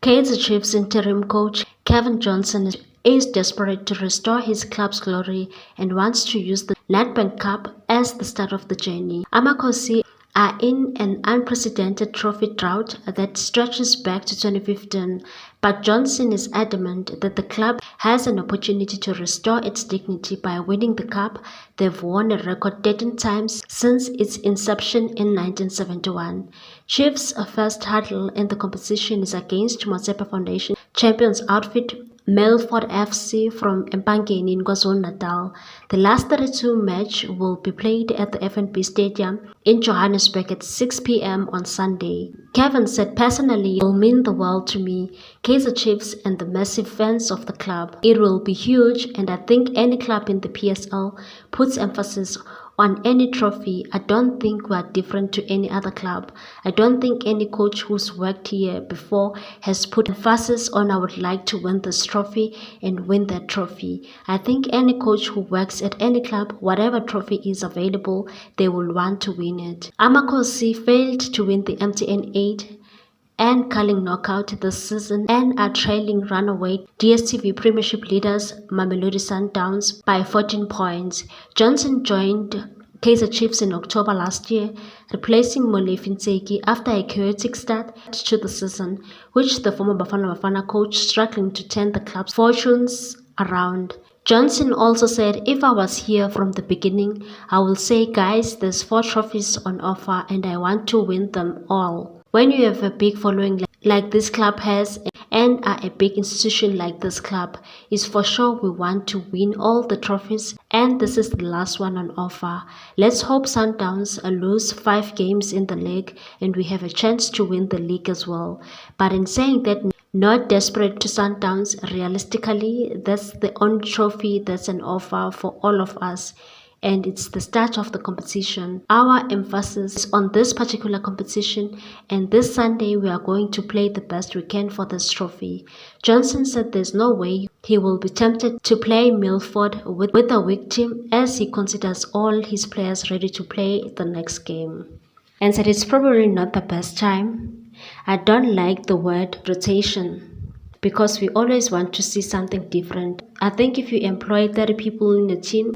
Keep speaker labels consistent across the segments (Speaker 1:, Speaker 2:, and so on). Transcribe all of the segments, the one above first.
Speaker 1: Kaizer Chiefs interim coach Cavin Johnson is desperate to restore his club's glory and wants to use the Nedbank Cup as the start of the journey. Amakhosi are in an unprecedented trophy drought that stretches back to 2015, but Johnson is adamant that the club has an opportunity to restore its dignity by winning the cup. They've won a record 13 times since its inception in 1971. Chiefs' first hurdle in the competition is against Motsepe Foundation champions outfit Milford FC from Mpangeni in KwaZulu-Natal. The last 32 match will be played at the FNB Stadium in Johannesburg at 6 p.m. on Sunday. Cavin said, "Personally, it will mean the world to me, Kaizer Chiefs and the massive fans of the club. It will be huge, and I think any club in the PSL puts emphasis on any trophy. I don't think we are different to any other club. I don't think any coach who's worked here before has put emphasis on I would like to win this trophy and win that trophy. I think any coach who works at any club, whatever trophy is available, they will want to win it." Amakhosi failed to win the MTN 8 and Carling knockout this season and are trailing runaway DStv Premiership leaders Mamelodi Sundowns by 14 points. Johnson joined Kaizer Chiefs in October last year, replacing Molefi Ntseki after a chaotic start to the season, which the former Bafana coach struggling to turn the club's fortunes around. Johnson also said, "If I was here from the beginning, I will say, guys, there's 4 trophies on offer and I want to win them all." When you have a big following like this club has and are a big institution like this club, is for sure we want to win all the trophies, and this is the last one on offer. Let's hope Sundowns lose 5 games in the league and we have a chance to win the league as well. But in saying that, not desperate to Sundowns, realistically, that's the only trophy that's an offer for all of us. And it's the start of the competition. Our emphasis is on this particular competition, and this Sunday we are going to play the best we can for this trophy. Johnson said there's no way he will be tempted to play Milford with a weak team, as he considers all his players ready to play the next game. And said it's probably not the best time. I don't like the word rotation, because we always want to see something different. I think if you employ 30 people in a team,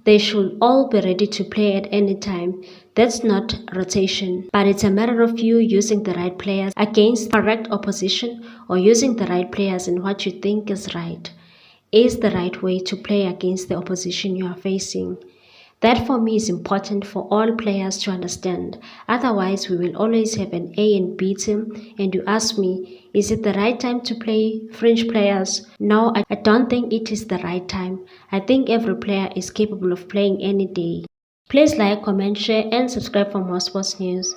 Speaker 1: they should all be ready to play at any time. That's not rotation, but it's a matter of you using the right players against correct opposition, or using the right players in what you think is the right way to play against the opposition you are facing. That for me is important for all players to understand. Otherwise, we will always have an A and B team. And you ask me, is it the right time to play fringe players? No, I don't think it is the right time. I think every player is capable of playing any day. Please like, comment, share, and subscribe for more sports news.